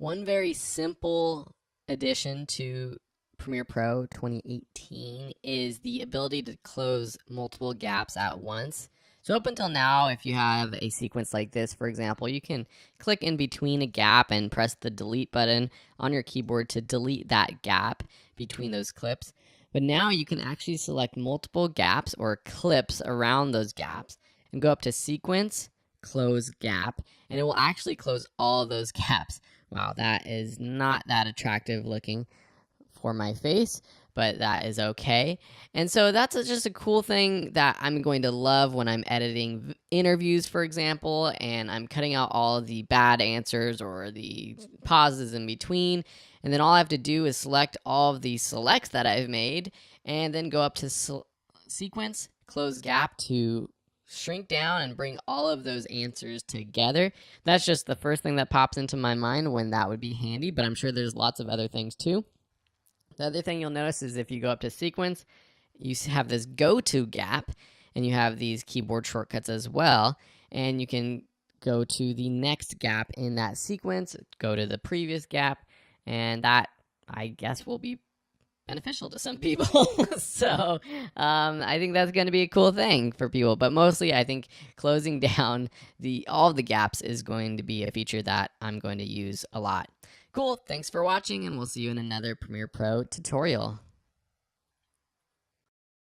One very simple addition to Premiere Pro 2018 is the ability to close multiple gaps at once. So up until now, if you have a sequence like this, for example, you can click in between a gap and press the delete button on your keyboard to delete that gap between those clips. But now you can actually select multiple gaps or clips around those gaps and go up to Sequence, Close Gap, and it will actually close all those gaps. Wow, that is not that attractive looking for my face, but that is okay. And so that's just a cool thing that I'm going to love when I'm editing interviews, for example, and I'm cutting out all of the bad answers or the pauses in between. And then all I have to do is select all of the selects that I've made and then go up to Sequence, Close Gap to shrink down and bring all of those answers together. That's just the first thing that pops into my mind when that would be handy, but I'm sure there's lots of other things too. The other thing you'll notice is if you go up to Sequence, you have this go to gap, and you have these keyboard shortcuts as well, and you can go to the next gap in that sequence, go to the previous gap, and that, I guess, will be beneficial to some people. So I think that's going to be a cool thing for people, but mostly I think closing down all of the gaps is going to be a feature that I'm going to use a lot. Cool, thanks for watching, and we'll see you in another Premiere Pro tutorial.